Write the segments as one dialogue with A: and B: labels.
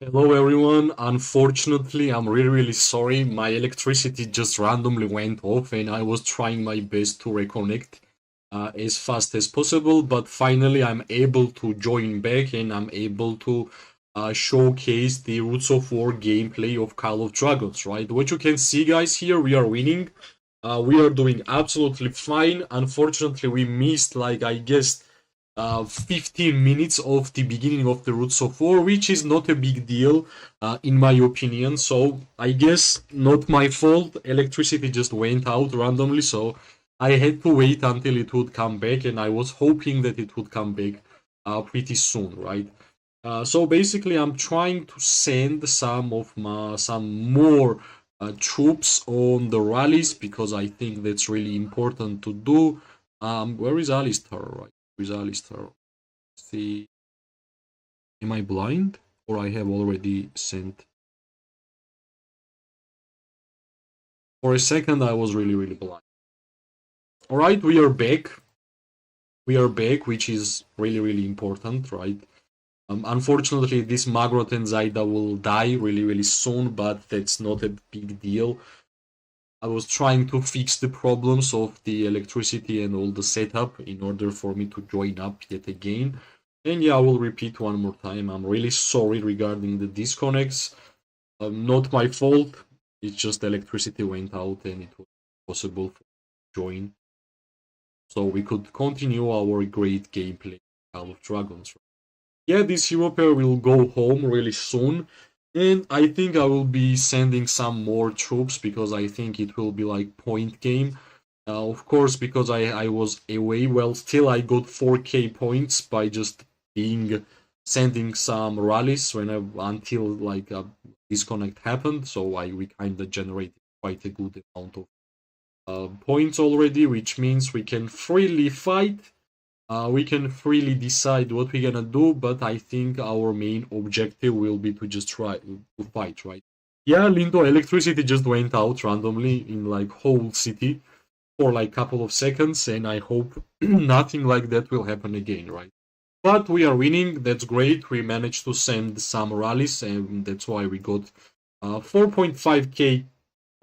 A: Hello everyone. Unfortunately, I'm really sorry. My electricity just randomly went off and I was trying my best to reconnect as fast as possible, but finally I'm able to join back and I'm able to showcase the Roots of War gameplay of Call of Dragons, right? What you can see guys here, we are winning. We are doing absolutely fine. Unfortunately, we missed like I guess 15 minutes of the beginning of the Roots of War, which is not a big deal, in my opinion. So I guess not my fault. Electricity just went out randomly, so I had to wait until it would come back, and I was hoping that it would come back pretty soon, right? So basically, I'm trying to send some more troops on the rallies because I think that's really important to do. Where is Alistair? Right? Where is Alistair? See, am I blind or I have already sent? For a second, I was really blind. All right, we are back. We are back, which is really important, right? Unfortunately, this Maggrat and Zaida will die really soon, but that's not a big deal. I was trying to fix the problems of the electricity and all the setup in order for me to join up yet again. And yeah, I will repeat one more time. I'm really sorry regarding the disconnects. Not my fault. It's just electricity went out and it was possible to join. So we could continue our great gameplay Call of Dragons. Yeah, this hero pair will go home really soon. And I think I will be sending some more troops because I think it will be like point game. Of course, because I was away, well, still I got 4k points by just being sending some rallies until like a disconnect happened. So we kind of generated quite a good amount of points already, which means we can freely fight, we can freely decide what we're gonna do, but I think our main objective will be to just try to fight, right? Yeah, Lindo, electricity just went out randomly in like whole city for like couple of seconds, and I hope nothing like that will happen again, right? But we are winning, that's great. We managed to send some rallies, and that's why we got 4.5k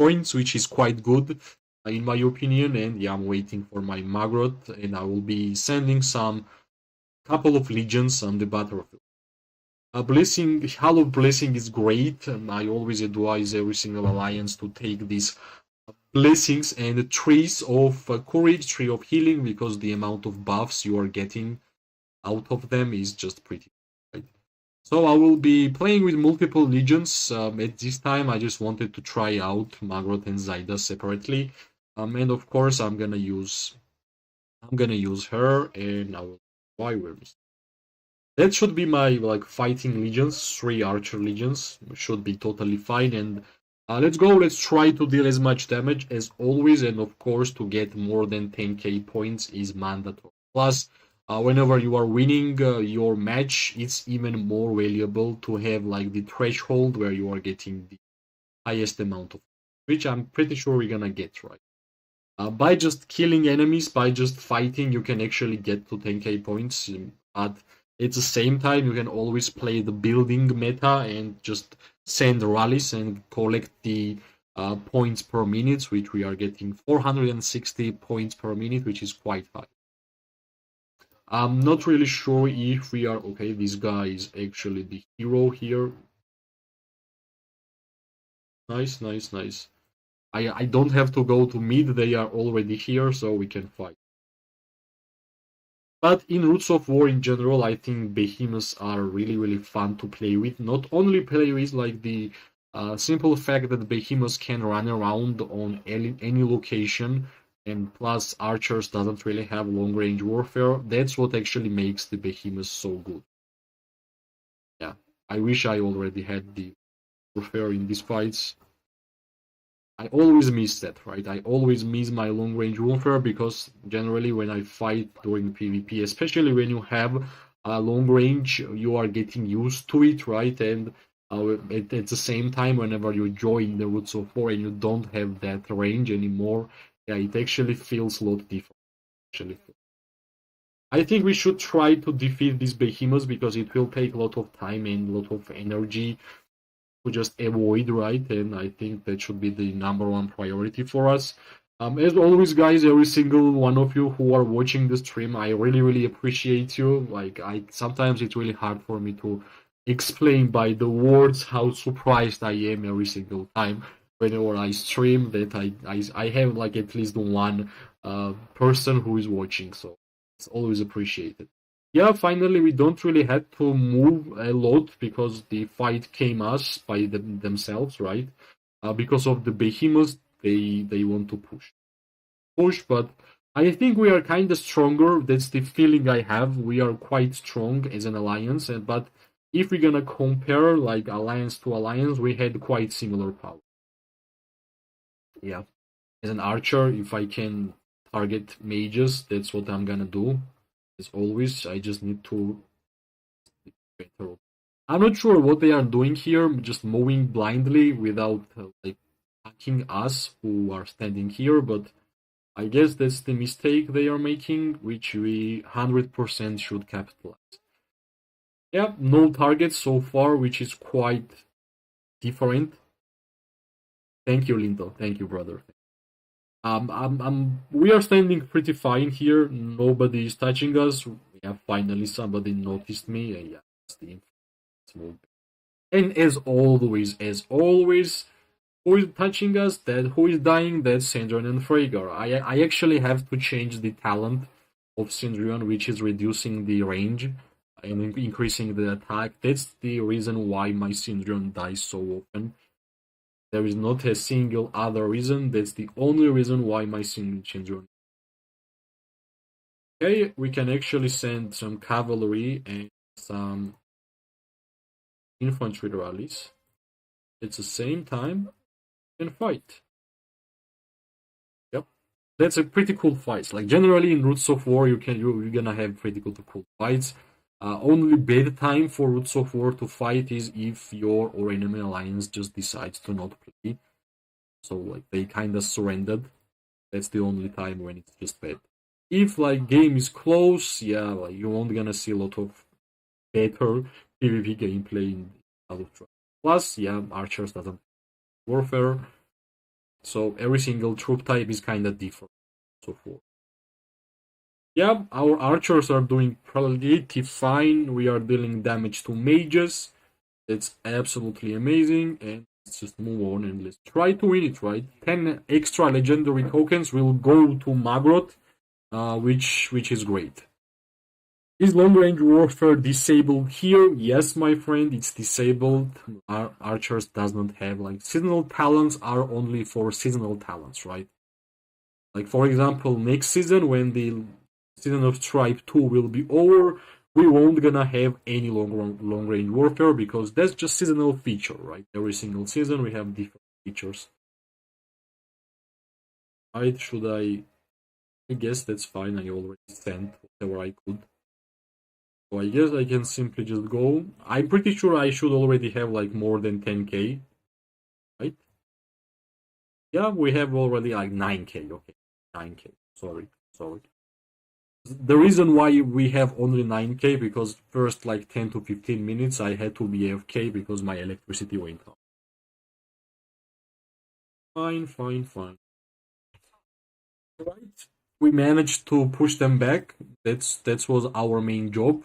A: points, which is quite good in my opinion. And yeah, I'm waiting for my Maggrat, and I will be sending some couple of legions on the battlefield. A blessing, Halo blessing is great, and I always advise every single alliance to take these blessings and trees of courage, tree of healing, because the amount of buffs you are getting out of them is just pretty right. So I will be playing with multiple legions. At this time, I just wanted to try out Magrot and Zaida separately, and of course, I'm gonna use her, and I will why we're that should be my like fighting legions, 3 archer legions should be totally fine. And let's go. Let's try to deal as much damage as always, and of course, to get more than 10k points is mandatory. Plus, whenever you are winning your match, it's even more valuable to have like the threshold where you are getting the highest amount of, which I'm pretty sure we're gonna get right. By just killing enemies, by just fighting, you can actually get to 10k points. But at the same time, you can always play the building meta and just send rallies and collect the points per minute, which we are getting 460 points per minute, which is quite high. I'm not really sure if we are okay. This guy is actually the hero here. Nice. I don't have to go to mid, they are already here, so we can fight. But in Roots of War in general, I think behemoths are really fun to play with. Not only play with like the simple fact that behemoths can run around on any location, and plus archers doesn't really have long range warfare. That's what actually makes the behemoths so good. Yeah, I wish I already had the warfare in these fights. I always miss that, right? I always miss my long range warfare because generally when I fight during PvP, especially when you have a long range, you are getting used to it, right? And at the same time, whenever you join the Roots of War and you don't have that range anymore, yeah, it actually feels a lot different. Actually, I think we should try to defeat these behemoths because it will take a lot of time and a lot of energy to just avoid, right? And I think that should be the number one priority for us. As always, guys, every single one of you who are watching the stream, I really, really appreciate you. Like, I sometimes it's really hard for me to explain by the words how surprised I am every single time whenever I stream that I have like at least one person who is watching. So it's always appreciated. Yeah, finally we don't really have to move a lot because the fight came us by themselves, right? Because of the behemoths, they want to push, but I think we are kind of stronger. That's the feeling I have. We are quite strong as an alliance, and but if we're gonna compare like alliance to alliance, we had quite similar power. Yeah, as an archer, if I can target mages, that's what I'm gonna do. As always, I just need to be better. I'm not sure what they are doing here, just moving blindly without like attacking us who are standing here, but I guess that's the mistake they are making, which we 100% should capitalize. Yeah, no targets so far, which is quite different. Thank you, Lindo. Thank you, brother. We are standing pretty fine here. Nobody is touching us. Yeah, finally somebody noticed me. Yeah, it's the small. And as always, who is touching us? That who is dying? That's Syndrion and Freygar. I actually have to change the talent of Syndrion, which is reducing the range and increasing the attack. That's the reason why my Syndrion dies so often. There is not a single other reason. That's the only reason why my Syndrion. Okay, we can actually send some cavalry and some infantry rallies. At the same time, and fight. Yep, that's a pretty cool fight. Like generally in Roots of War, you're gonna have pretty cool fights. Only bad time for Roots of War to fight is if your or enemy alliance just decides to not play. So like they kind of surrendered. That's the only time when it's just bad. If like game is close, yeah, like you won't gonna see a lot of better PvP gameplay in Out of Trial. Plus, yeah, archers doesn't warfare, so every single troop type is kind of different. So forth. Yeah, our archers are doing pretty fine. We are dealing damage to mages. That's absolutely amazing. And let's just move on and let's try to win it, right? 10 extra legendary tokens will go to Maggrat, which is great. Is long range warfare disabled here? Yes, my friend, it's disabled. Archers does not have like seasonal talents are only for seasonal talents, right? Like for example, next season when the season of Stripe 2 will be over, we won't gonna have any long range warfare because that's just seasonal feature, right? Every single season we have different features. Right? Should I guess that's fine. I already sent whatever I could. So I guess I can simply just go. I'm pretty sure I should already have like more than 10k, right? Yeah, we have already like 9k. Okay, 9k. Sorry. The reason why we have only 9k because first like 10 to 15 minutes I had to be AFK because my electricity went off. Fine. Right. We managed to push them back. That was our main job.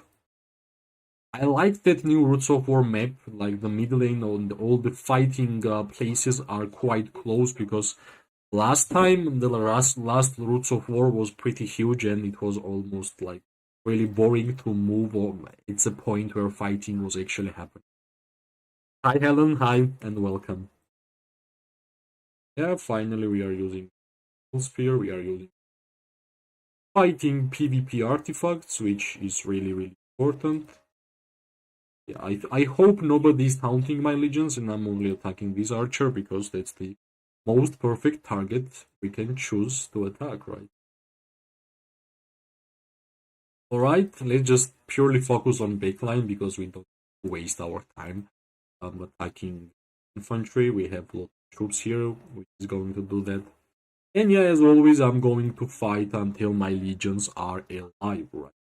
A: I like that new Roots of War map. Like the mid lane and all the fighting places are quite close because last time the last Roots of War was pretty huge and it was almost like really boring to move on. It's a point where fighting was actually happening. Hi Helen, hi and welcome. Yeah, finally we are using Sphere. We are using fighting PvP artifacts, which is really important. Yeah, I hope nobody is taunting my legions and I'm only attacking this archer because that's the most perfect target we can choose to attack, right? Alright, let's just purely focus on backline because we don't waste our time attacking infantry. We have a lot of troops here, which is going to do that. And yeah, as always, I'm going to fight until my legions are alive, right?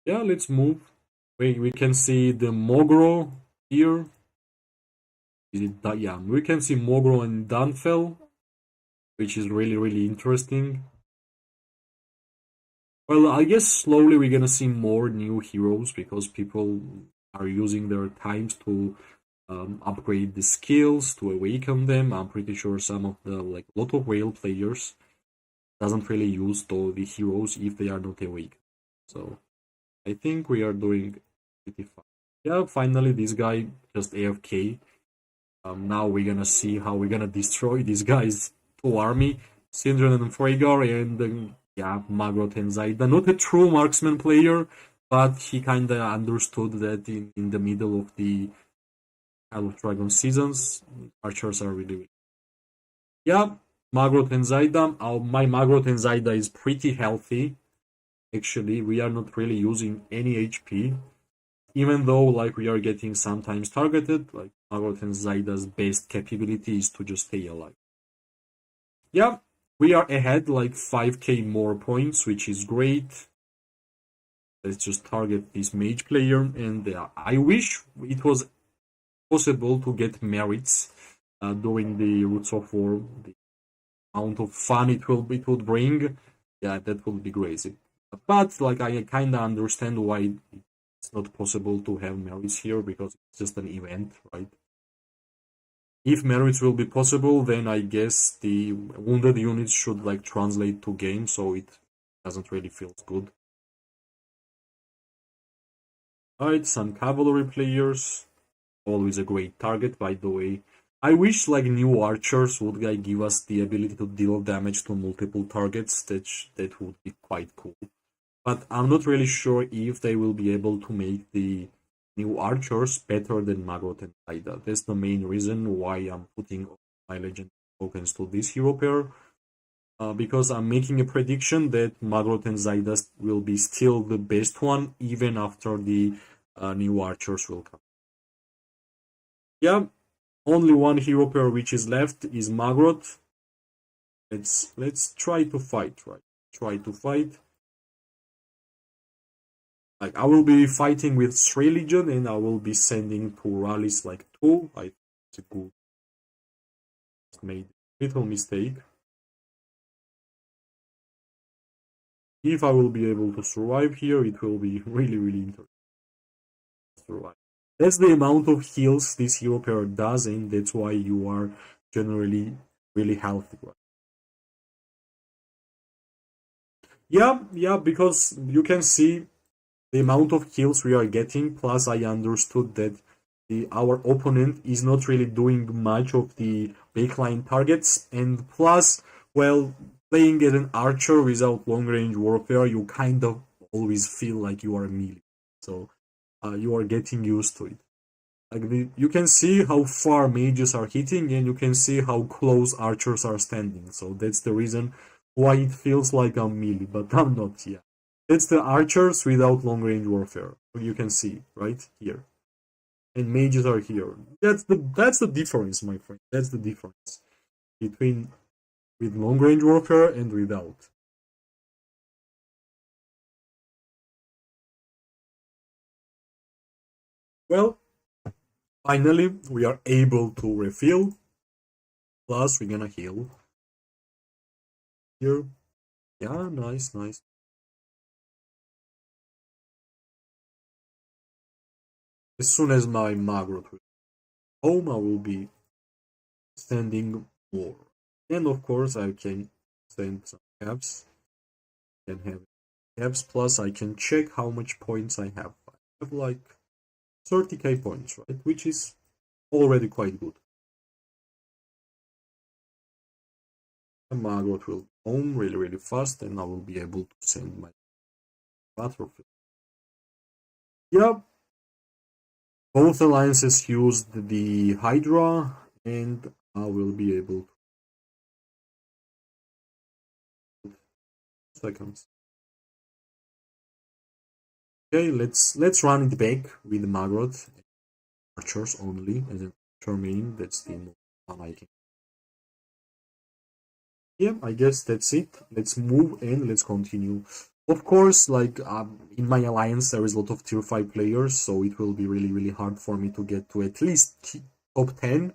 A: Yeah, let's move. We can see the Mogro here. Is it that? Yeah, we can see Mogro and Dunfell, which is really, really interesting. Well, I guess slowly we're gonna see more new heroes because people are using their times to upgrade the skills to awaken them. I'm pretty sure some of the like lot of whale players doesn't really use the heroes if they are not awake. So I think we are doing pretty fine. Yeah, finally this guy just AFK. Now we're gonna see how we're gonna destroy these guys to army. Syndron and Freygar and yeah, Maggrat and Zaida. Not a true marksman player, but he kinda understood that in the middle of the Isle of Dragon seasons, archers are really weak. Yeah, Maggrat and Zaida. My Maggrat and Zaida is pretty healthy. Actually, we are not really using any HP. Even though like we are getting sometimes targeted, like Maggrat and Zaida's best capability is to just stay alive. Yeah, we are ahead like 5k more points, which is great. Let's just target this mage player, and I wish it was possible to get merits during the Roots of War. The amount of fun it would bring, yeah, that would be crazy. But like I kind of understand why it's not possible to have merits here because it's just an event, right? If merits will be possible, then I guess the wounded units should like translate to game, so it doesn't really feel good. Alright, some cavalry players. Always a great target, by the way. I wish like new archers would like give us the ability to deal damage to multiple targets. That would be quite cool. But I'm not really sure if they will be able to make the new archers better than Maggrat and Ida. That's the main reason why I'm putting my legend tokens to this hero pair. Because I'm making a prediction that Maggrat and Zaidas will be still the best one even after the new archers will come. Yeah, only one hero pair which is left is Maggrat. Let's try to fight, right? Try to fight. Like I will be fighting with 3 Legion and I will be sending to rallies like 2. I think it's a good made little mistake. If I will be able to survive here, it will be really, really interesting to survive. That's the amount of heals this hero pair does, and that's why you are generally really healthy. Right? Yeah, because you can see the amount of kills we are getting. Plus, I understood that our opponent is not really doing much of the backline targets, and plus, well, playing as an archer without long range warfare, you kind of always feel like you are melee. So you are getting used to it. Like you can see how far mages are hitting, and you can see how close archers are standing. So that's the reason why it feels like I'm melee, but I'm not. Yeah, it's the archers without long range warfare. You can see right here, and mages are here. That's the difference, my friend. That's the difference between with long range warfare and without. Well, finally we are able to refill. Plus, we're gonna heal here. Yeah, nice, nice. As soon as my Maggrat will home, I will be sending more. And of course, I can send some caps. Can have caps plus I can check how much points I have. I have like 30k points, right? Which is already quite good. And Maggrat will home really, really fast, and I will be able to send my battlefield. Yeah, both alliances used the Hydra, and I will be able to seconds. Okay, let's run it back with Maggrat archers only as an archer main. That's the most fun I can. Yeah, I guess that's it. Let's move and let's continue. Of course, like in my alliance, there is a lot of tier 5 players, so it will be really, really hard for me to get to at least top 10.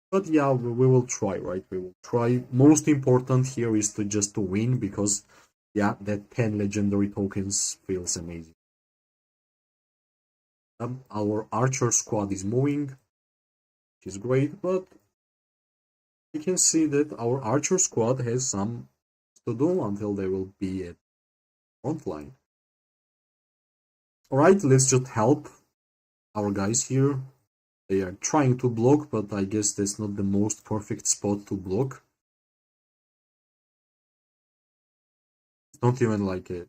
A: But yeah, we will try, right? We will try. Most important here is to just to win because, yeah, that 10 legendary tokens feels amazing. Our archer squad is moving, which is great, but you can see that our archer squad has some to do until they will be at front line. Alright, let's just help our guys here. They are trying to block, but I guess that's not the most perfect spot to block. It's not even like a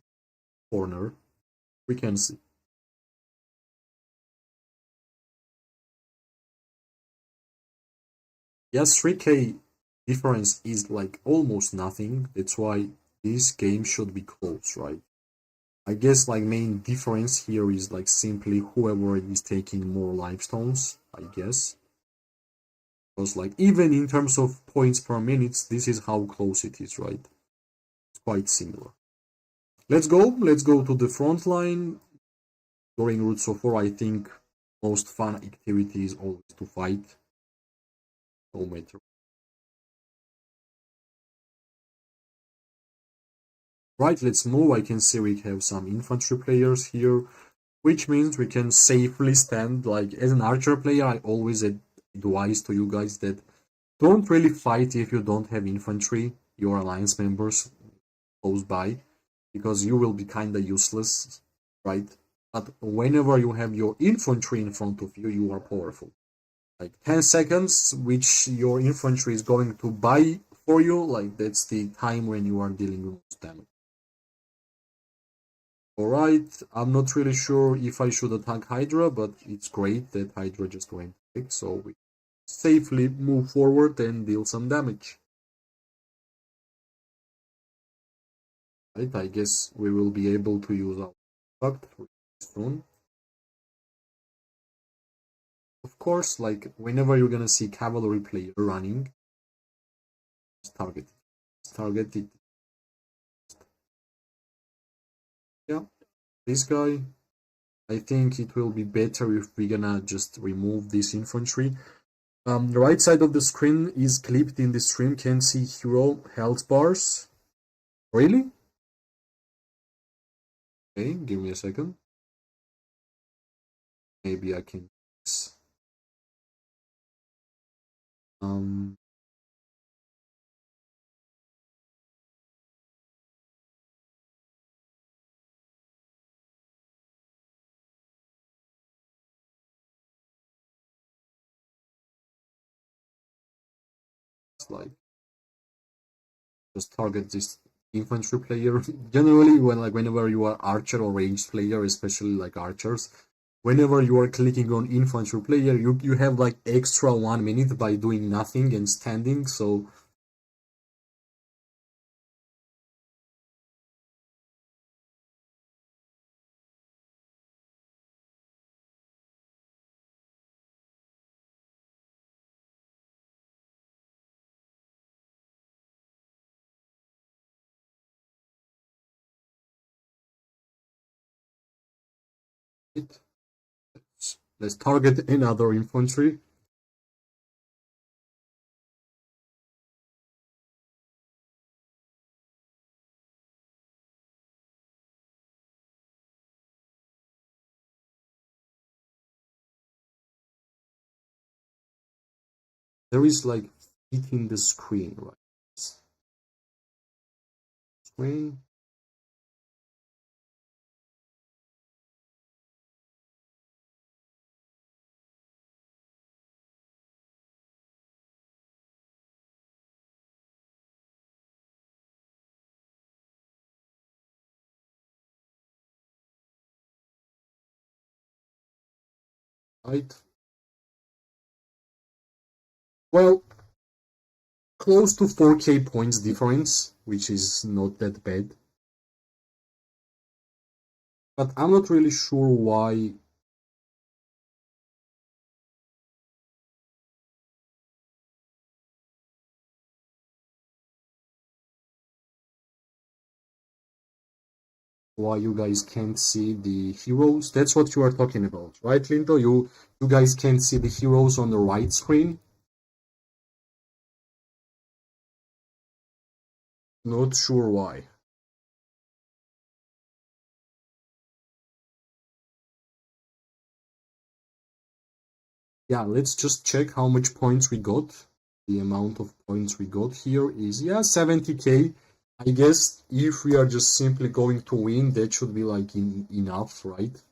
A: corner. We can see. Yes, 3k difference is like almost nothing. That's why this game should be close, right? I guess like main difference here is like simply whoever is taking more limestones, I guess. Because like even in terms of points per minute, this is how close it is, right? It's quite similar. Let's go to the front line. During Route so 4, I think most fun activity is always to fight. No matter. Right, let's move. I can see we have some infantry players here, which means we can safely stand. Like as an archer player, I always advise to you guys that don't really fight if you don't have infantry, your alliance members close by, because you will be kinda useless, right? But whenever you have your infantry in front of you, you are powerful. Like 10 seconds, which your infantry is going to buy for you, like that's the time when you are dealing with most damage. Alright, I'm not really sure if I should attack Hydra, but it's great that Hydra just went quick, so we safely move forward and deal some damage. Right, I guess we will be able to use our impact soon. Of course, like whenever you're gonna see cavalry player running, just target it. Just target it. Yeah, this guy. I think it will be better if we're gonna just remove this infantry. The right side of the screen is clipped in the stream. Can see hero health bars. Really? Okay, give me a second. Maybe I can. Um, it's like just target this infantry player. Generally, whenever you are archer or ranged player, especially like archers, whenever you are clicking on infantry player, you have like extra 1 minute by doing nothing and standing. So let's target another infantry. There is like hitting the screen, right? Screen. Right. Well, close to 4k points difference, which is not that bad. But I'm not really sure why. Why you guys can't see the heroes? That's what you are talking about, right, Linto? You guys can't see the heroes on the right screen? Not sure why. Yeah, let's just check how much points we got. The amount of points we got here is, yeah, 70k. I guess if we are just simply going to win, that should be like enough, right?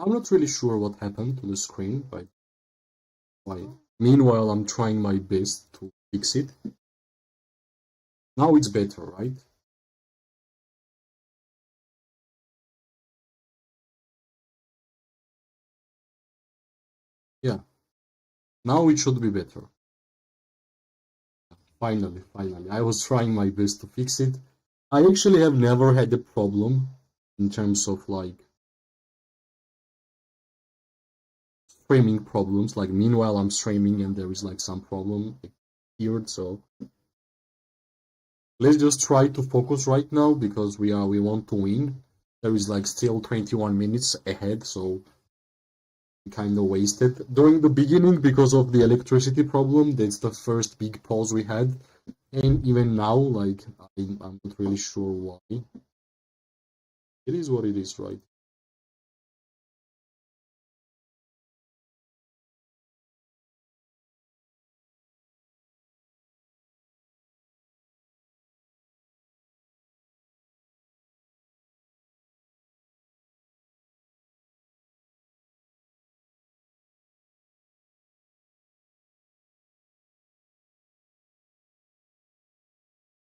A: I'm not really sure what happened to the screen, but why? Meanwhile, I'm trying my best to fix it. Now it's better, right? Yeah, now it should be better. Finally. I was trying my best to fix it. I actually have never had a problem in terms of like streaming problems. Like meanwhile I'm streaming and there is like some problem appeared. So let's just try to focus right now because we want to win. There is like still 21 minutes ahead, so we kind of wasted during the beginning because of the electricity problem. That's the first big pause we had, and even now, like I'm not really sure why. It is what it is, right?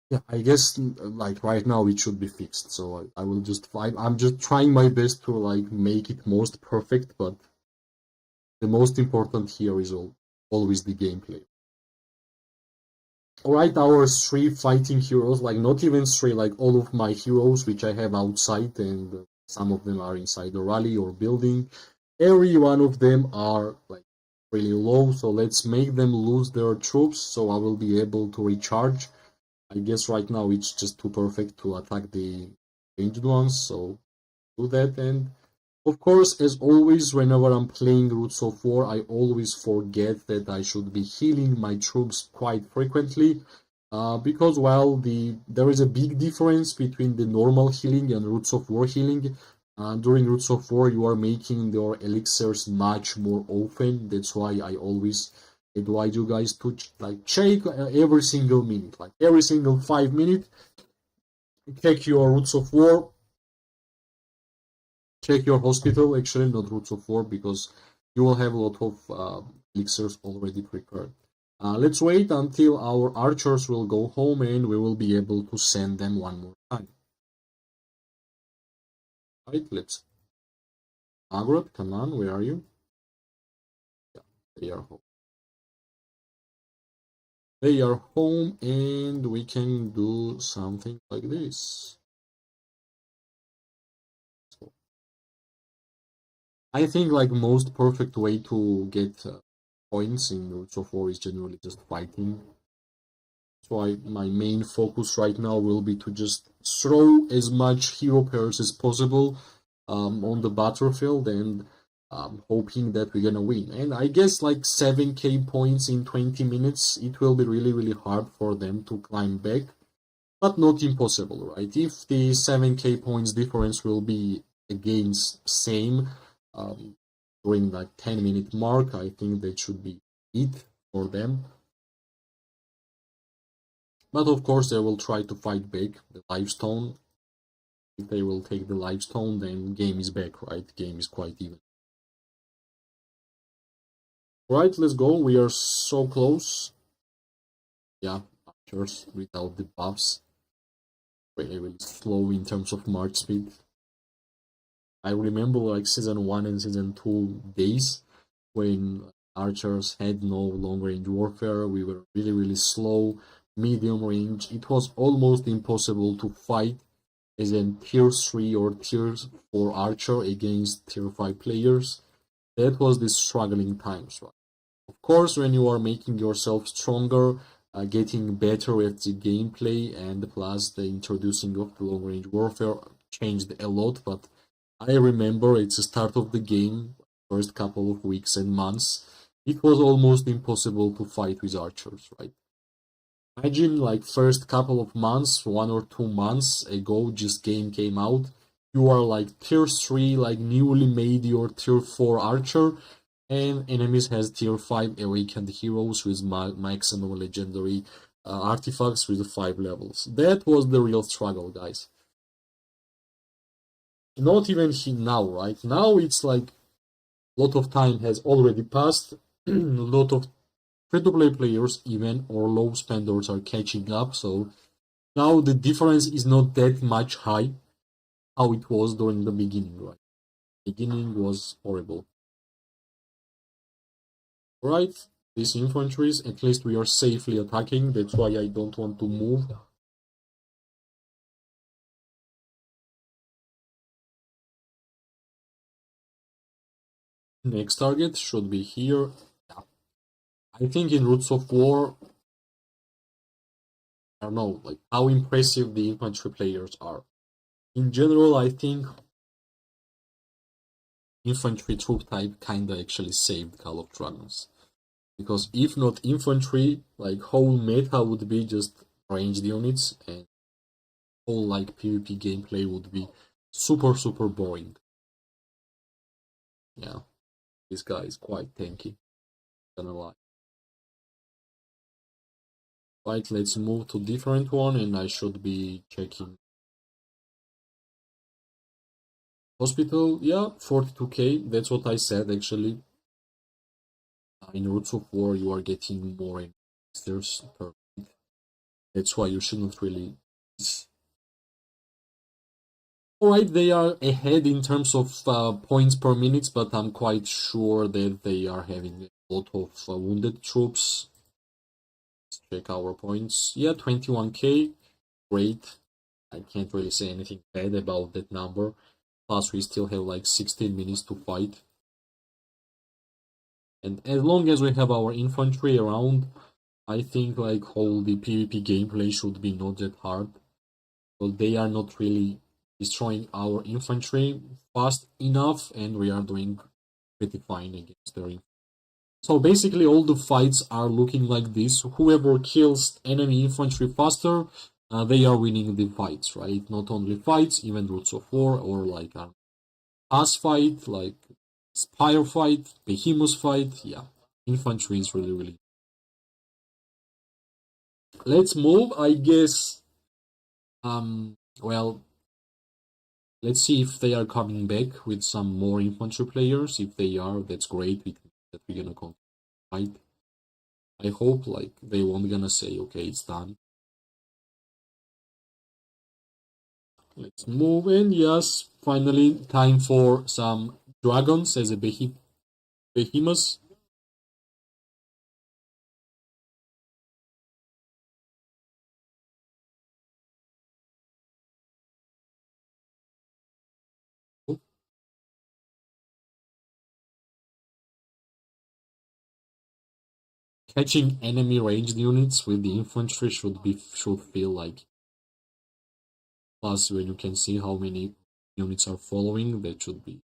A: Yeah, I guess like right now it should be fixed. So I will just I'm just trying my best to like make it most perfect, but the most important here is always the gameplay. Alright, our three fighting heroes, like not even three, like all of my heroes which I have outside, and some of them are inside the rally or building. Every one of them are like really low, so let's make them lose their troops so I will be able to recharge. I guess right now it's just too perfect to attack the ranged ones, so do that. And of course, as always, whenever I'm playing Roots of War, I always forget that I should be healing my troops quite frequently. Because well, there is a big difference between the normal healing and Roots of War healing. During Roots of War, you are making your elixirs much more often. That's why I always advise you guys to like check every single minute, like every single 5 minutes, check your Roots of War, check your hospital. Actually, not Roots of War because you will have a lot of elixirs already prepared. Let's wait until our archers will go home and we will be able to send them one more time. Right, let's. Maggrat, come on, where are you? Yeah, they are home. They are home and we can do something like this. So, I think like most perfect way to get points in Roots of War is generally just fighting. So my main focus right now will be to just throw as much hero pairs as possible on the battlefield and hoping that we're gonna win. And I guess like 7k points in 20 minutes, it will be really hard for them to climb back, but not impossible, right? If the 7k points difference will be against same during like 10-minute mark, I think that should be it for them. But of course, they will try to fight back the Livestone. If they will take the Livestone, then game is back, right? Game is quite even. Alright, let's go. We are so close. Yeah, archers without the buffs. Really, really slow in terms of march speed. I remember like season 1 and season 2 days when archers had no long range warfare. We were really, really slow, medium range. It was almost impossible to fight as a tier 3 or tier 4 archer against tier 5 players. That was the struggling times, right? Of course, when you are making yourself stronger, getting better at the gameplay, and plus the introducing of the long range warfare changed a lot. But I remember it's the start of the game, first couple of weeks and months, it was almost impossible to fight with archers, right? Imagine like first couple of months, 1 or 2 months ago, just game came out. You are like tier 3, like newly made your tier 4 archer, and enemies has tier 5 awakened heroes with maximum legendary artifacts with 5 levels. That was the real struggle, guys. Not even now, right? Now it's like a lot of time has already passed. A lot of free-to-play players, even or low spenders, are catching up. So now the difference is not that much high how it was during the beginning, right? Beginning was horrible. Right, these infantries, at least we are safely attacking. That's why I don't want to move. Next target should be here. Yeah. I think in Roots of War, I don't know, like how impressive the infantry players are. In general, I think infantry troop type kinda actually saved Call of Dragons. Because if not infantry, like whole meta would be just ranged units, and whole like PvP gameplay would be super super boring. Yeah, this guy is quite tanky, gonna lie. Right, let's move to different one, and I should be checking hospital. Yeah, 42k. That's what I said actually. In Roots of War, you are getting more investors per minute. That's why you shouldn't really. Alright, they are ahead in terms of points per minute, but I'm quite sure that they are having a lot of wounded troops. Let's check our points. Yeah, 21k. Great. I can't really say anything bad about that number. Plus, we still have like 16 minutes to fight. And as long as we have our infantry around, I think like whole the PvP gameplay should be not that hard. But they are not really destroying our infantry fast enough, and we are doing pretty fine against their infantry. So basically all the fights are looking like this. Whoever kills enemy infantry faster, they are winning the fights, right? Not only fights, even Roots of War or like a Pass fight, like Spire fight, Behemoth fight. Yeah, infantry is really, really. Let's move, I guess. Well, let's see if they are coming back with some more infantry players. If they are, that's great. That we're gonna continue fight. I hope like they won't gonna say, okay, it's done. Let's move in. Yes, finally time for some dragons as a behemoth. Catching enemy ranged units with the infantry should feel like. Plus, when you can see how many units are following, that should be.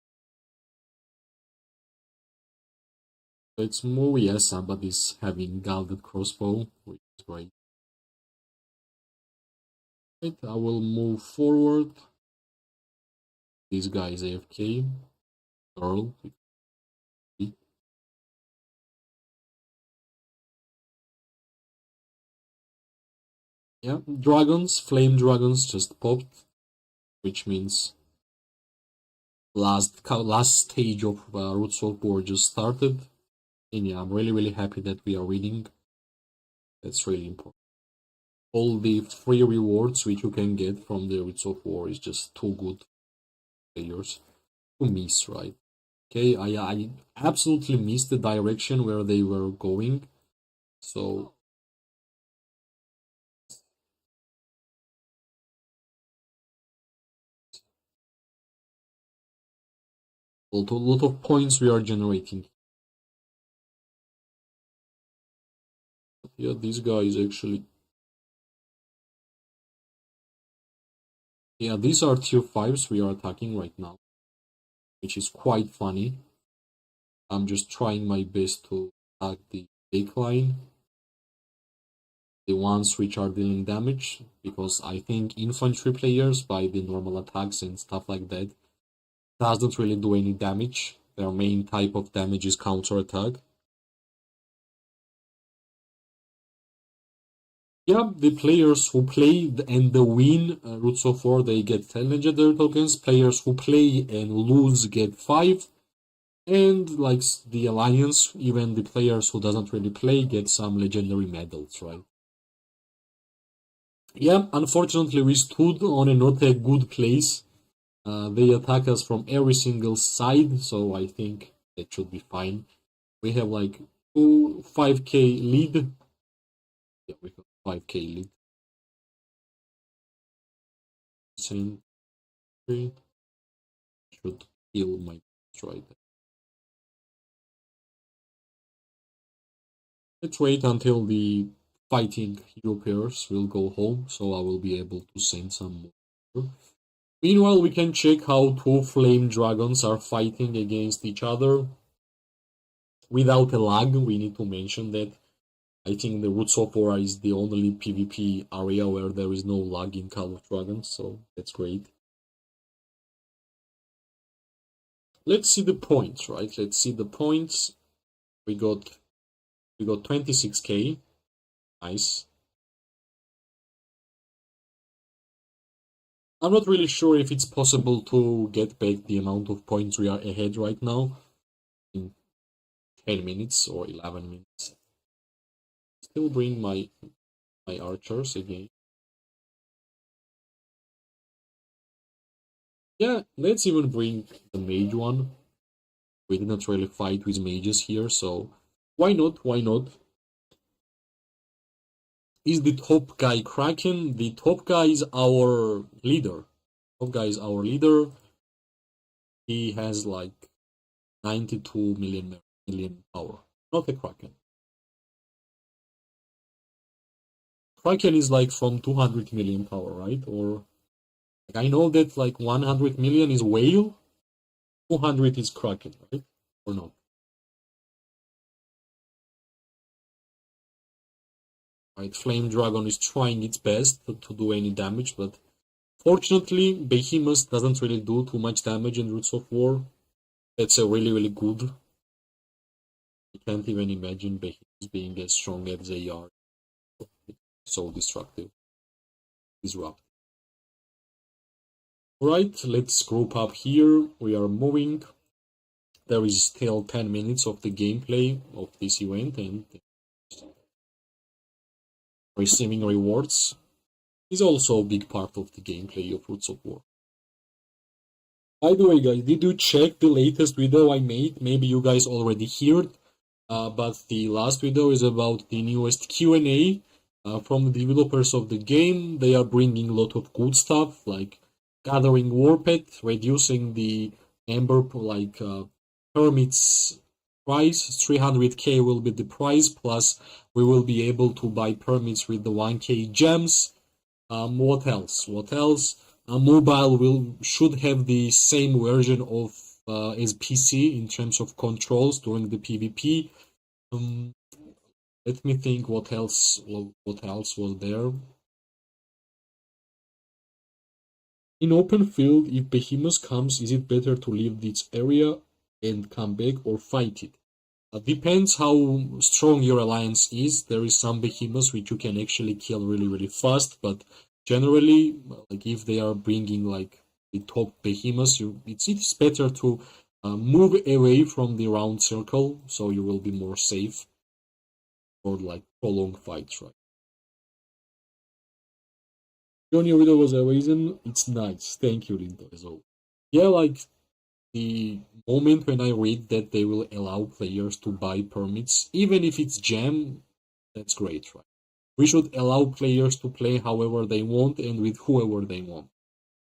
A: Let's move. Yes, somebody's having guarded crossbow, which is great. Right, I will move forward. This guy is AFK. Girl. Yeah, dragons, flame dragons just popped, which means last stage of Roots of War just started. And yeah, I'm really happy that we are winning. That's really important. All the free rewards which you can get from the Roots of War is just too good players to miss, right? Okay, I absolutely missed the direction where they were going. So a lot of points we are generating. Yeah, this guy is actually. Yeah, these are tier 5s we are attacking right now, which is quite funny. I'm just trying my best to attack the big line, the ones which are dealing damage, because I think infantry players, by the normal attacks and stuff like that, doesn't really do any damage. Their main type of damage is counter attack. Yeah, the players who play and the win Roots of War, they get 10 legendary tokens. Players who play and lose get 5. And like the Alliance, even the players who doesn't really play get some legendary medals, right? Yeah, unfortunately we stood on a not a good place. They attack us from every single side, so I think that should be fine. We have like 5k lead. Yeah, we have 5k lead. Same should heal my right. Let's wait until the fighting hero pairs will go home, so I will be able to send some more. Meanwhile, we can check how two flame dragons are fighting against each other without a lag. We need to mention that. I think the Roots of War is the only PvP area where there is no lag in Call of Dragons, so that's great. Let's see the points, right? Let's see the points. We got 26k. Nice. I'm not really sure if it's possible to get back the amount of points we are ahead right now in 10 minutes or 11 minutes. Still bring my archers again. Yeah, let's even bring the mage one. We didn't really fight with mages here, so why not? Why not? Is the top guy Kraken? The top guy is our leader. Top guy is our leader. He has like 92 million power. Not a Kraken. Kraken is like from 200 million power, right? Or like I know that like 100 million is whale, 200 is Kraken, right? Or not? Right, Flame Dragon is trying its best to do any damage, but fortunately, Behemoth doesn't really do too much damage in Roots of War. That's a really good. I can't even imagine Behemoths being as strong as they are. So destructive. Disrupt. Alright, let's group up here. We are moving. There is still 10 minutes of the gameplay of this event, and receiving rewards is also a big part of the gameplay of Roots of War. By the way, guys, did you check the latest video I made? Maybe you guys already heard, but the last video is about the newest Q&A from the developers of the game. They are bringing a lot of good stuff, like gathering Warpet, reducing the Ember, permits price. 300k will be the price, plus we will be able to buy permits with the 1k gems. What else? Mobile should have the same version of as PC in terms of controls during the PvP. Let me think what else was there. In open field, if Behemoth comes, is it better to leave this area and come back or fight it? Depends how strong your alliance is. There is some Behemoths which you can actually kill really fast, but generally, like if they are bringing like the top Behemoths, it's better to move away from the round circle, so you will be more safe for like prolonged fights, right? Johnny video was amazing. It's nice. Thank you, Lindo, as well. Yeah, like the moment when I read that they will allow players to buy permits, even if it's jam, that's great, right? We should allow players to play however they want and with whoever they want.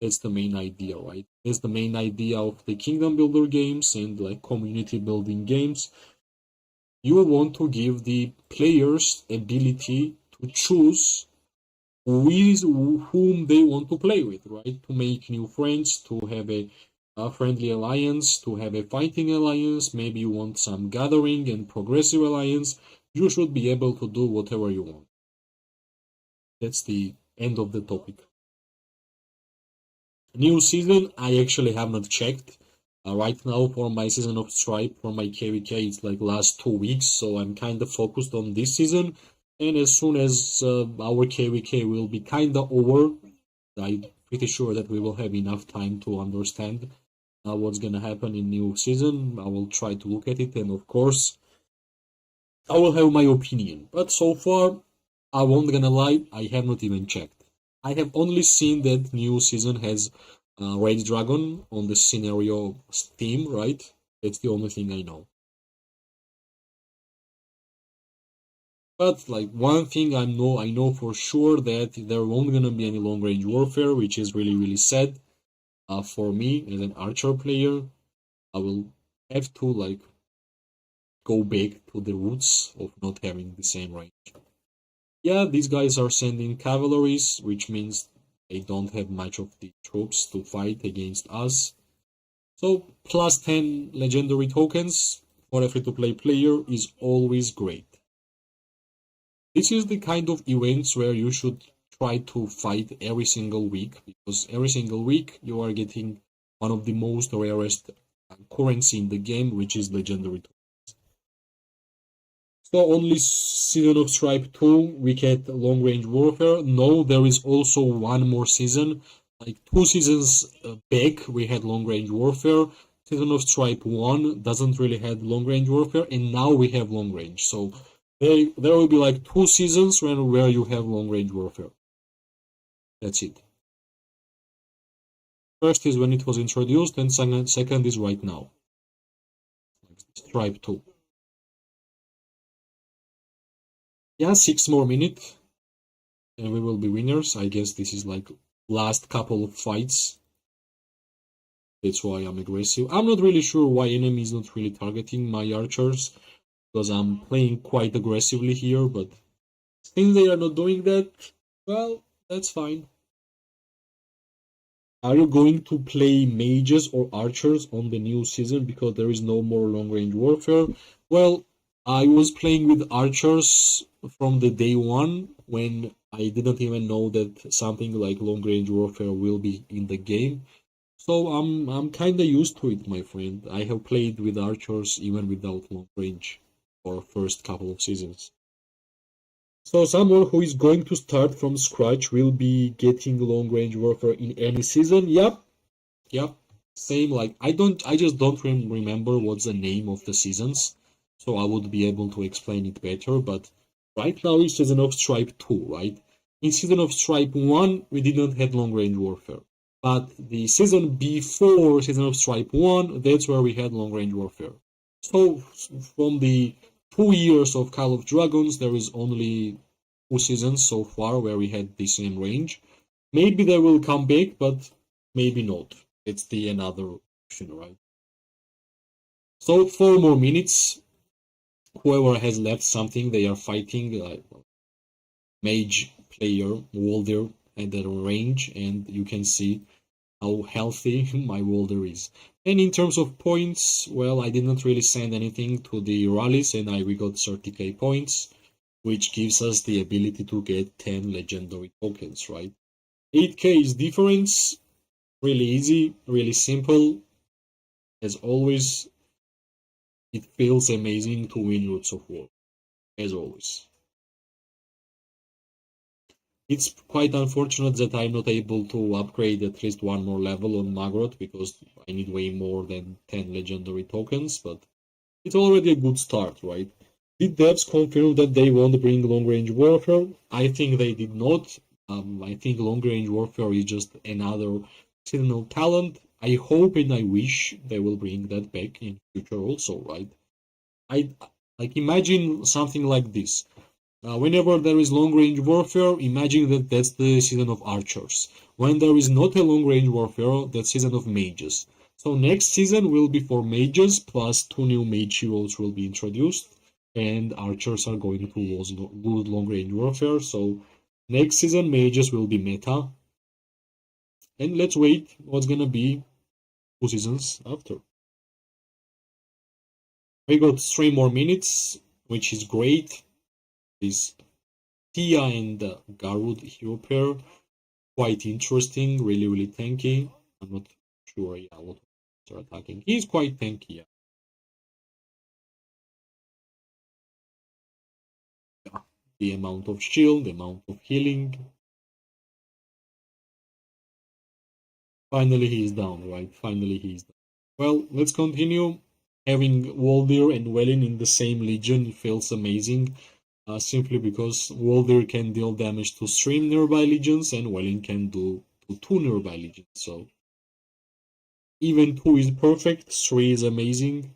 A: That's the main idea, right? That's the main idea of the kingdom builder games and like community building games. You want to give the players ability to choose with whom they want to play with, right? To make new friends, to have a friendly alliance, to have a fighting alliance. Maybe you want some gathering and progressive alliance. You should be able to do whatever you want. That's the end of the topic. New season, I actually have not checked. Right now, for my season of Stripe, for my KVK, it's like last 2 weeks, so I'm kind of focused on this season. And as soon as our KVK will be kind of over, I'm pretty sure that we will have enough time to understand what's gonna happen in new season. I will try to look at it, and of course, I will have my opinion. But so far, I won't gonna lie, I have not even checked. I have only seen that new season has Red Dragon on the scenario theme, right? That's the only thing I know. But like one thing I know for sure that there won't gonna be any long range warfare, which is really sad. For me as an archer player, I will have to like go back to the roots of not having the same range. Yeah, these guys are sending cavalries, which means they don't have much of the troops to fight against us. So plus 10 legendary tokens for a free-to-play player is always great. This is the kind of events where you should try to fight every single week, because every single week you are getting one of the most rarest currency in the game, which is legendary tokens. So only Season of Stripe 2 we get long range warfare. No, there is also one more season. Like 2 seasons back we had long range warfare. Season of Stripe 1 doesn't really have long range warfare, and now we have long range. So there will be like 2 seasons where you have long range warfare. That's it. First is when it was introduced, and second is right now. Stripe 2. Yeah, 6 more minutes and we will be winners. I guess this is like last couple of fights. That's why I'm aggressive. I'm not really sure why enemy is not really targeting my archers, because I'm playing quite aggressively here, but since they are not doing that, well, that's fine. Are you going to play mages or archers on the new season because there is no more long range warfare? Well, I was playing with archers from the day one when I didn't even know that something like long range warfare will be in the game. So I'm kinda used to it, my friend. I have played with archers even without long range for first couple of seasons. So someone who is going to start from scratch will be getting long range warfare in any season. Yep. Same, like I just don't remember what's the name of the seasons, so I would be able to explain it better. But right now it's Season of Stripe 2, right? In Season of Stripe 1 we didn't have long range warfare. But the season before Season of Stripe 1, that's where we had long range warfare. So from the 2 years of Call of Dragons, there is only 2 seasons so far where we had the same range. Maybe they will come back, but maybe not. It's the another option, right? So 4 more minutes. Whoever has left something, they are fighting. Mage player, Walder at the range, and you can see how healthy my Walder is. And in terms of points, well, I didn't really send anything to the rallies, and we got 30k points, which gives us the ability to get 10 legendary tokens, right? 8k is difference, really easy, really simple. As always, it feels amazing to win Roots of War, as always. It's quite unfortunate that I'm not able to upgrade at least one more level on Maggrat because I need way more than 10 legendary tokens, but it's already a good start, right? Did devs confirm that they won't bring long range warfare? I think they did not. I think long range warfare is just another seasonal talent. I hope and I wish they will bring that back in future also, right? I like imagine something like this. Whenever there is long range warfare, imagine that that's the season of archers. When there is not a long range warfare, that's season of mages. So next season will be for mages, plus two new mage heroes will be introduced, and archers are going to lose long range warfare. So next season mages will be meta, and let's wait what's gonna be 2 seasons after. We got 3 more minutes, which is great. This Tia and Garwood hero pair quite interesting, really, really tanky. I'm not sure, yeah, what are attacking. He's quite tanky, yeah. Yeah. The amount of shield, the amount of healing. Finally, he's down, right? Finally, he's down. Well, let's continue. Having Waldir and Welin in the same legion feels amazing, simply because Waldir can deal damage to 3 nearby legions and Welin can do to 2 nearby legions. So even 2 is perfect, 3 is amazing.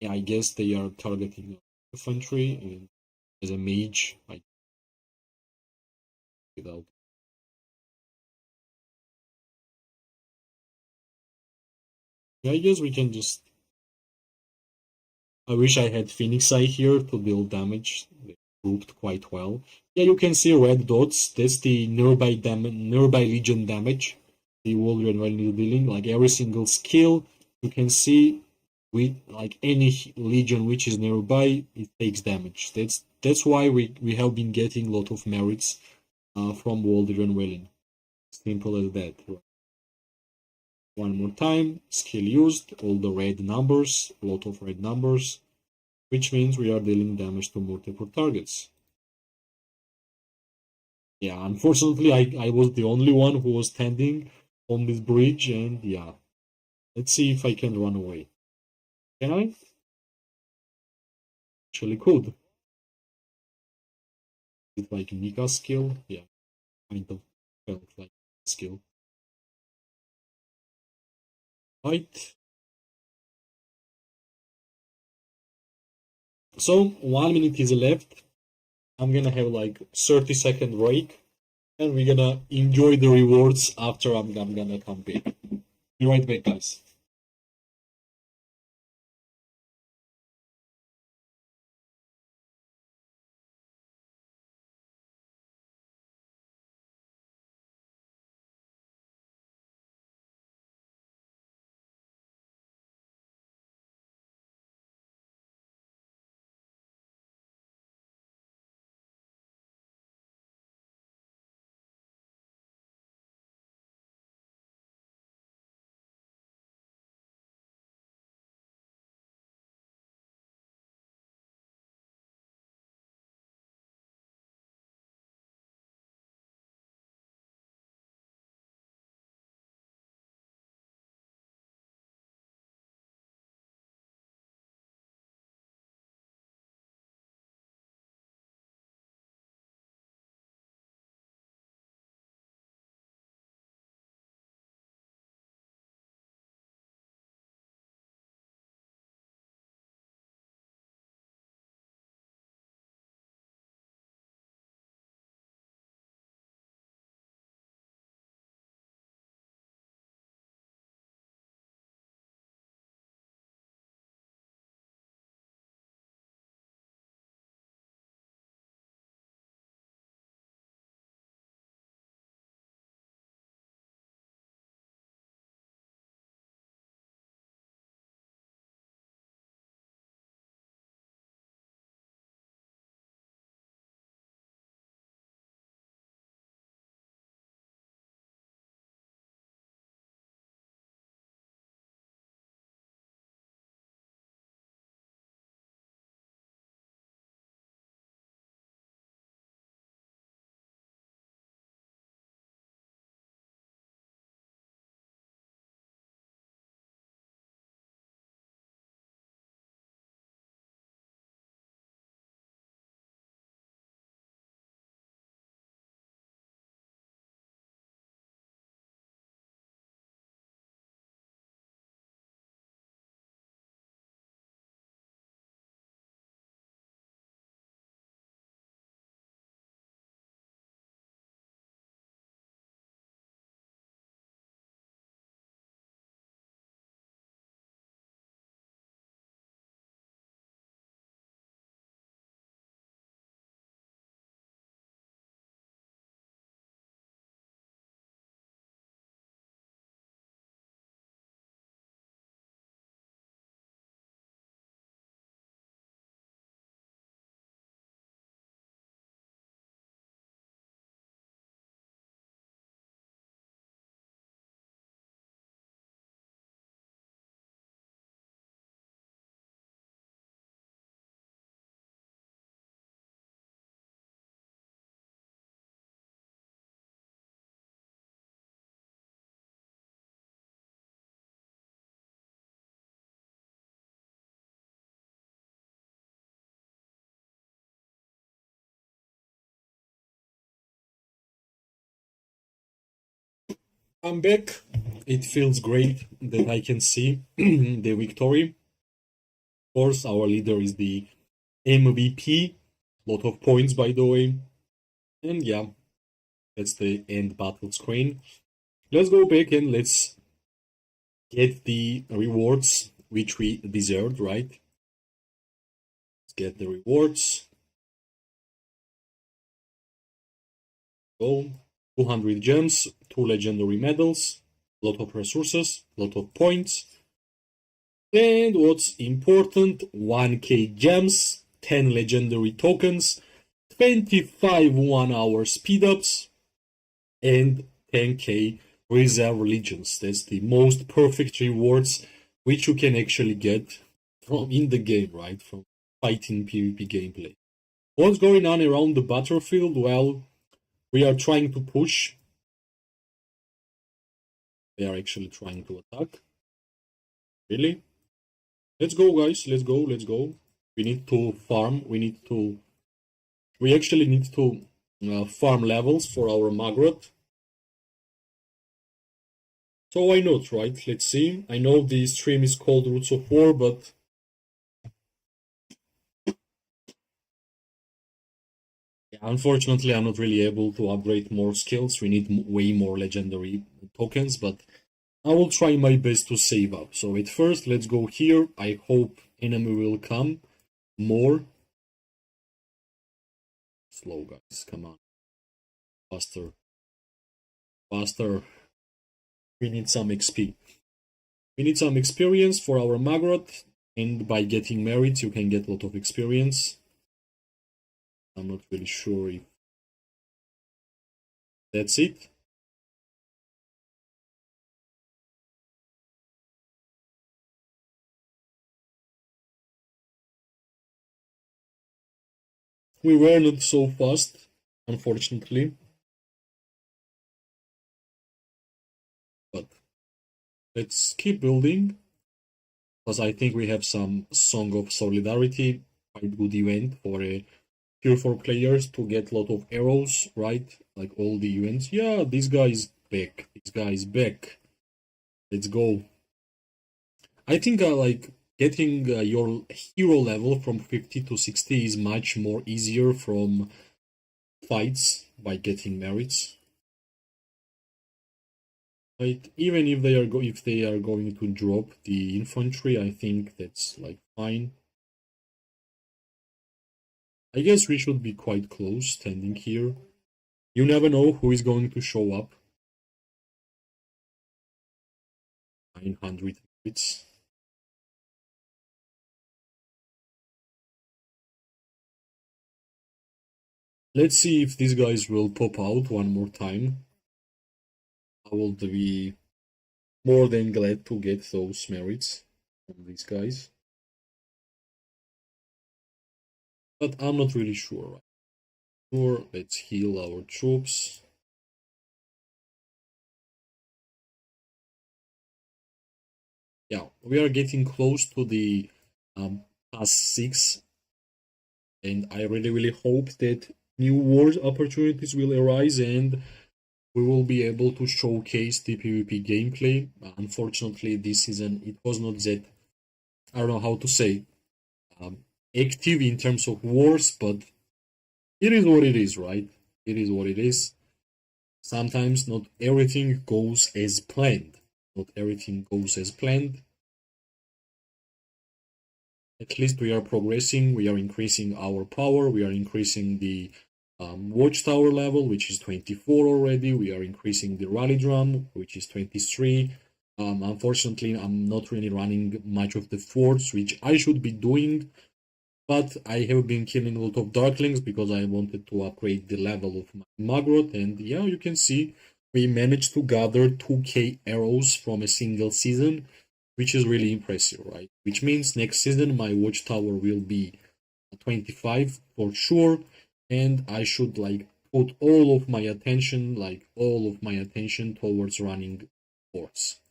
A: Yeah, I guess they are targeting infantry and as a mage, I without. Yeah, I guess we can just. I wish I had Phoenix Eye here to deal damage. They grouped quite well. Yeah, you can see red dots. That's the nearby legion damage. The Warrior and Value dealing like every single skill. You can see with like any legion which is nearby, it takes damage. That's why we have been getting a lot of merits from Walder and Welling. Simple as that. One more time, skill used, all the red numbers, a lot of red numbers, which means we are dealing damage to multiple targets. Yeah, unfortunately, I was the only one who was standing on this bridge, and yeah, let's see if I can run away. Can I? Actually, could. It's like Nika skill. Yeah, kind of felt like skill. Right. So 1 minute is left. I'm gonna have like 30-second break, and we're gonna enjoy the rewards after I'm gonna come back. Be right back, guys. I'm back. It feels great that I can see the victory. Of course, our leader is the MVP. Lot of points, by the way. And yeah, that's the end battle screen. Let's go back and let's get the rewards which we deserved, right? Let's get the rewards. Go. 200 gems, 2 legendary medals, lot of resources, lot of points. And what's important, 1k gems, 10 legendary tokens, 25 1-hour speedups, and 10k reserve legions. That's the most perfect rewards which you can actually get from in the game, right? From fighting PvP gameplay. What's going on around the battlefield? Well, we are trying to push. They are actually trying to attack. Really? Let's go, guys. Let's go. Let's go. We need to farm. We actually need to farm levels for our Maggrat. So why not, right? Let's see. I know the stream is called Roots of War, but yeah, unfortunately, I'm not really able to upgrade more skills. We need way more legendary tokens, but I will try my best to save up. So at first, let's go here. I hope enemy will come more. Slow, guys. Come on. Faster. Faster. We need some XP. We need some experience for our Maggrat, and by getting merits, you can get a lot of experience. I'm not really sure if that's it. We were not so fast, unfortunately. But let's keep building, because I think we have some Song of Solidarity, quite good event for a Tier 4 players to get a lot of arrows, right? Like all the events. Yeah, this guy is back. This guy is back. Let's go. I think like getting your hero level from 50 to 60 is much more easier from fights by getting merits. Like even if they are going to drop the infantry, I think that's like fine. I guess we should be quite close standing here. You never know who is going to show up. 900 bits. Let's see if these guys will pop out one more time. I will be more than glad to get those merits from these guys. But I'm not really sure. Sure, let's heal our troops. Yeah, we are getting close to the pass 6. And I really hope that new war opportunities will arise and we will be able to showcase the PvP gameplay. Unfortunately, this season it was not that, I don't know how to say, active in terms of wars, but it is what it is, right? It is what it is. Sometimes not everything goes as planned. Not everything goes as planned. At least we are progressing, we are increasing our power, we are increasing the watchtower level, which is 24 already. We are increasing the rally drum, which is 23. Unfortunately, I'm not really running much of the forts, which I should be doing, but I have been killing a lot of darklings because I wanted to upgrade the level of my Maggrat, and yeah, you can see we managed to gather 2k arrows from a single season, which is really impressive, right? Which means next season my watchtower will be 25 for sure, and I should like put all of my attention towards running forts,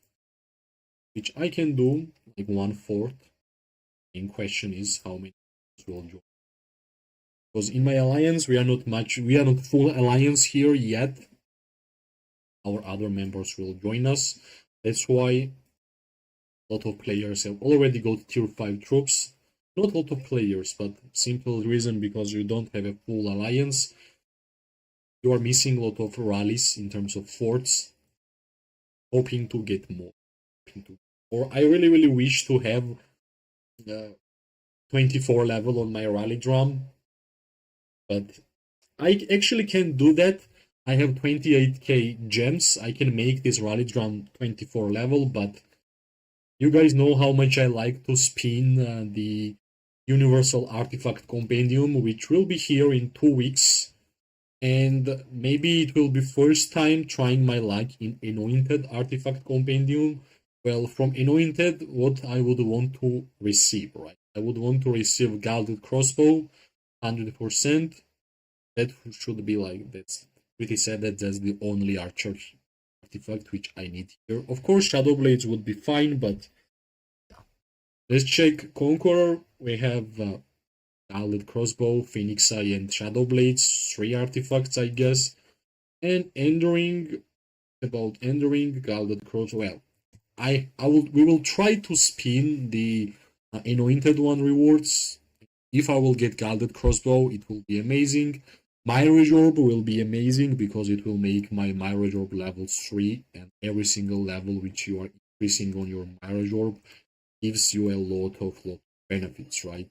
A: which I can do like 1/4. In question is how many will join, because in my alliance we are not full alliance here yet. our other members will join us. That's why a lot of players have already got tier 5 troops. Not a lot of players, but simple reason because you don't have a full alliance. You are missing a lot of rallies in terms of forts, hoping to get more. Or I really, really wish to have 24 level on my rally drum, but I actually can do that. I have 28k gems. I can make this rally drum 24 level, but you guys know how much I like to spin the Universal Artifact Compendium, which will be here in 2 weeks. And maybe it will be first time trying my luck in Anointed Artifact Compendium. Well, from Anointed, what I would want to receive, right? I would want to receive Gilded Crossbow, 100%. That should be like, that's pretty sad that that's the only archer artifact which I need here. Of course, Shadow Blades would be fine, but let's check Conqueror. We have Gilded Crossbow, Phoenix Eye, and Shadow Blades. 3 artifacts, I guess. And Endering, about Endering, Gilded Crossbow. Well, we will try to spin the Anointed One rewards. If I will get Gilded Crossbow, it will be amazing. Mirage Orb will be amazing because it will make my Mirage Orb level 3, and every single level which you are increasing on your Mirage Orb gives you a lot of benefits, right?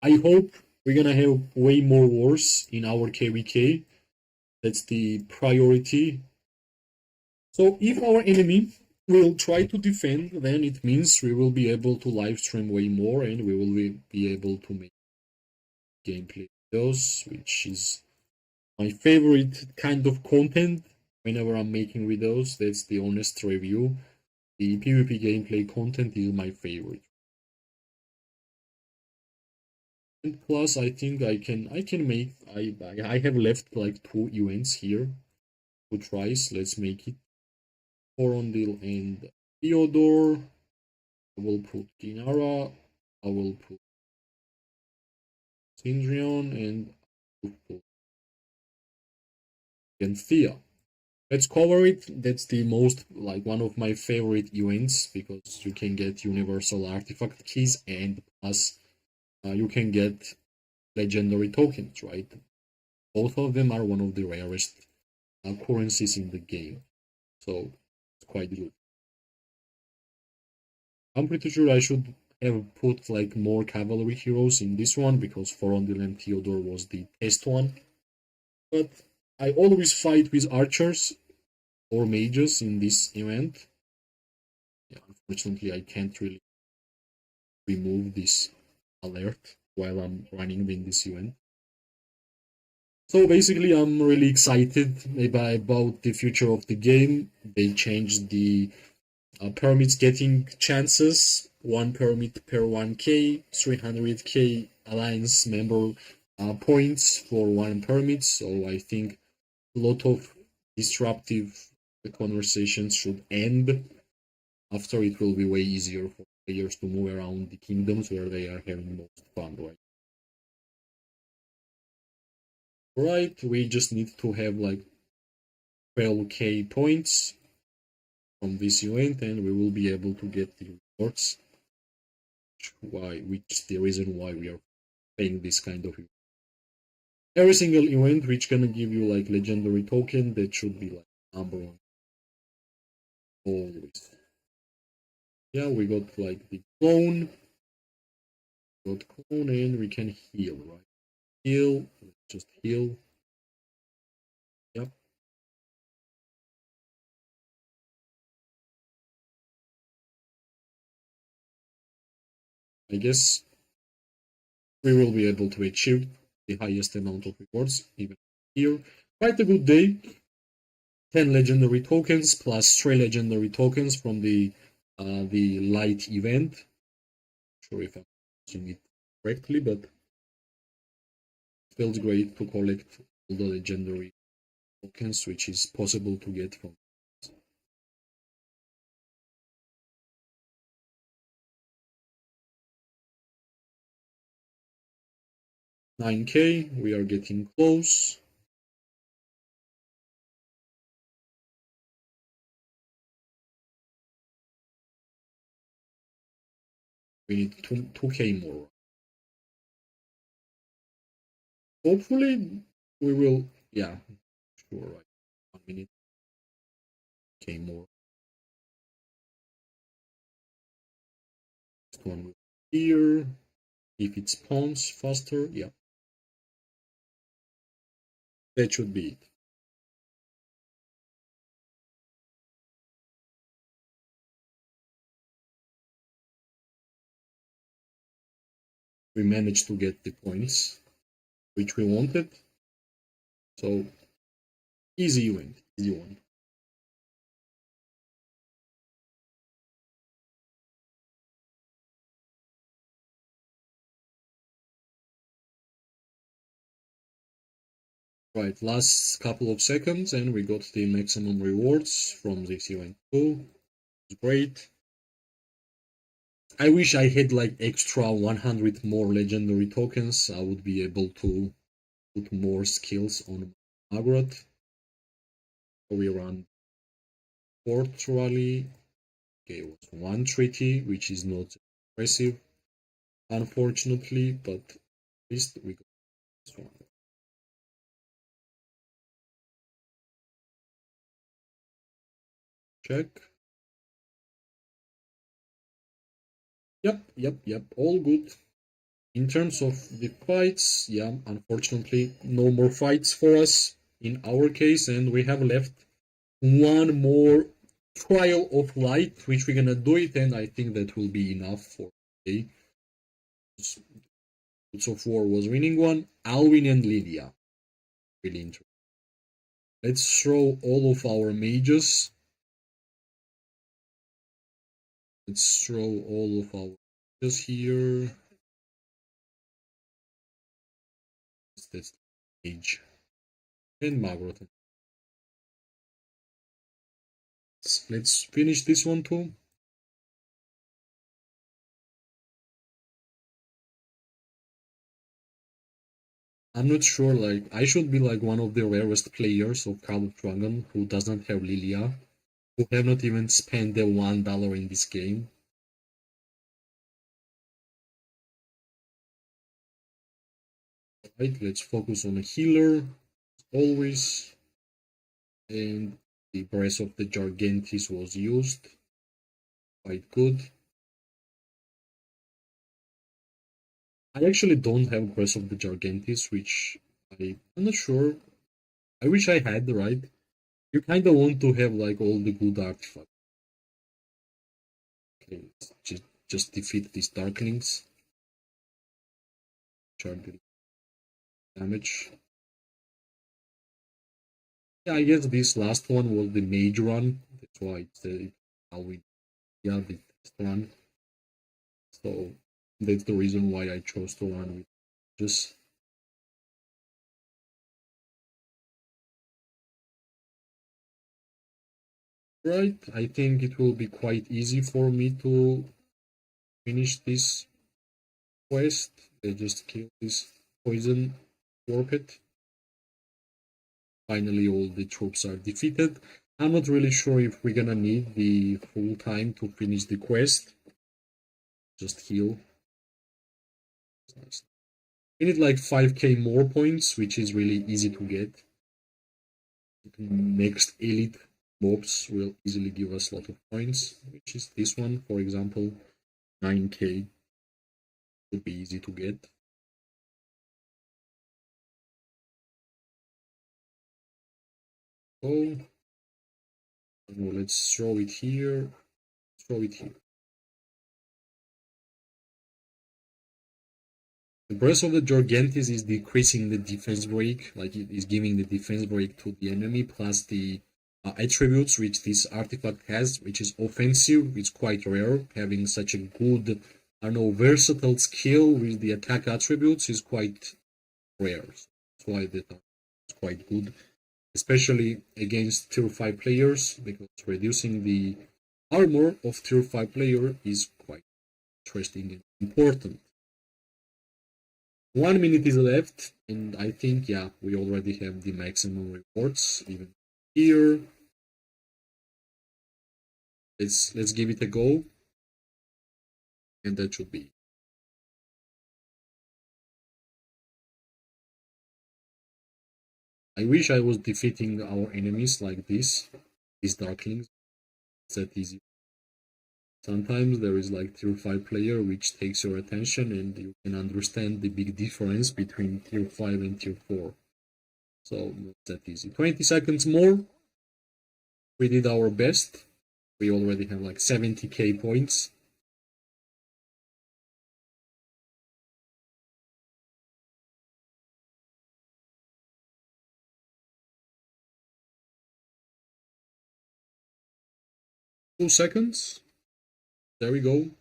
A: I hope we're gonna have way more wars in our KVK. That's the priority. So if our enemy will try to defend, then it means we will be able to live stream way more and we will be able to make gameplay videos, which is my favorite kind of content whenever I'm making videos. That's the honest review. The PvP gameplay content is my favorite. And plus, I think I can make. I have left like 2 events here, 2 tries. Let's make it. Corondil and Theodore. I will put Dinara. I will put Sindrion and I will put Genthea. Let's cover it. That's the most, like, one of my favorite events because you can get universal artifact keys and plus you can get legendary tokens, right? Both of them are one of the rarest currencies in the game, so it's quite good. I'm pretty sure I should have put like more cavalry heroes in this one because Forondil and Theodore was the test one. But I always fight with archers or mages in this event. Yeah, unfortunately, I can't really remove this alert while I'm running in this event. So basically, I'm really excited about the future of the game. They changed the permits getting chances, 1 permit per 1k, 300k alliance member points for 1 permit. So I think a lot of disruptive conversations should end. After, it will be way easier for players to move around the kingdoms where they are having most fun, right? Right, we just need to have like 12k points from this event and we will be able to get the rewards. Which is the reason why we are playing this kind of event. Every single event which gonna give you like legendary token, that should be like number 1 always. Yeah, we got like the clone, and we can heal, right? Heal, let's just heal. Yep. I guess we will be able to achieve the highest amount of rewards even here. Quite a good day. 10 legendary tokens plus 3 legendary tokens from the light event. Not sure if I'm using it correctly, but it feels great to collect all the legendary tokens which is possible to get from 9k. We are getting close. We need 2k more. Hopefully, we will. Yeah, sure. Right. 1 minute. K more. Next one will be here. If it spawns faster, yeah, that should be it. We managed to get the points which we wanted. So easy win, easy one. Right, last couple of seconds and we got the maximum rewards from this event too. It's great. I wish I had like extra 100 more legendary tokens. I would be able to put more skills on Maggrat. So we run fourth rally. Okay, it was one treaty, which is not impressive, unfortunately, but at least we got this one. Check. Yep, all good. In terms of the fights, yeah, unfortunately, no more fights for us in our case, and we have left one more trial of light, which we're gonna do it, and I think that will be enough for today. Boots of War was winning one. Alwyn and Lydia. Really interesting. Let's throw all of our mages. Let's throw all of our mages here. That's mage. And Maggrat. Let's finish this one too. I'm not sure, like, I should be like one of the rarest players of Call of Dragon who doesn't have Lilia, who have not even spent the $1 in this game. Right, let's focus on a healer, always. And the Breath of the Gigantis was used. Quite good. I actually don't have Breath of the Gigantis, which I'm not sure. I wish I had, right? You kinda want to have like all the good artifacts. Okay, just defeat these Darklings. Charge damage. Yeah, I guess this last one was the mage run. That's why it's how we the first one. So that's the reason why I chose to run with just right. I think it will be quite easy for me to finish this quest. They just kill this poison warped. Finally, all the troops are defeated. I'm not really sure if we're gonna need the full time to finish the quest. Just heal. Nice. We need like 5k more points, which is really easy to get. Next elite mobs will easily give us a lot of points, which is this one, for example, 9k would be easy to get. Oh, no, let's throw it here. Throw it here. The Breath of the Gigantis is decreasing the defense break, like it is giving the defense break to the enemy, plus the attributes which this artifact has, which is offensive. It's quite rare. Having such a good, I don't know, versatile skill with the attack attributes is quite rare. So that's why that is quite good, especially against tier 5 players, because reducing the armor of tier 5 player is quite interesting and important. 1 minute is left, and I think, yeah, we already have the maximum rewards, even here. Let's give it a go. And that should be. I wish I was defeating our enemies like this, these darklings. It's that easy. Sometimes there is like tier 5 player which takes your attention and you can understand the big difference between tier 5 and tier 4. So it's that easy. 20 seconds more. We did our best. We already have like 70k points. Two seconds. There we go.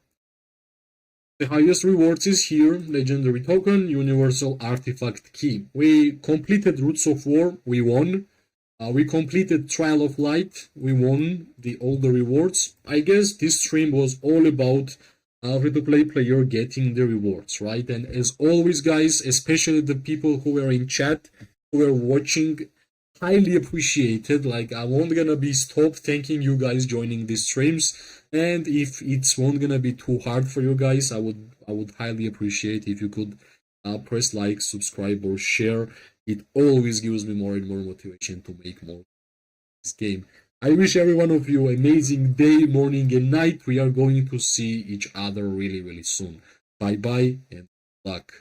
A: The highest rewards is here, legendary token, universal artifact key. We completed Roots of War, we won. We completed Trial of Light, we won all the rewards. I guess this stream was all about free-to-play player getting the rewards, right? And as always, guys, especially the people who were in chat, who were watching, highly appreciated. Like, I won't gonna be stopped thanking you guys joining these streams. And if it's won't gonna be too hard for you guys, I would highly appreciate if you could press like, subscribe, or share. It always gives me more and more motivation to make more this game. I wish every one of you amazing day, morning, and night. We are going to see each other really, really soon. Bye bye and luck.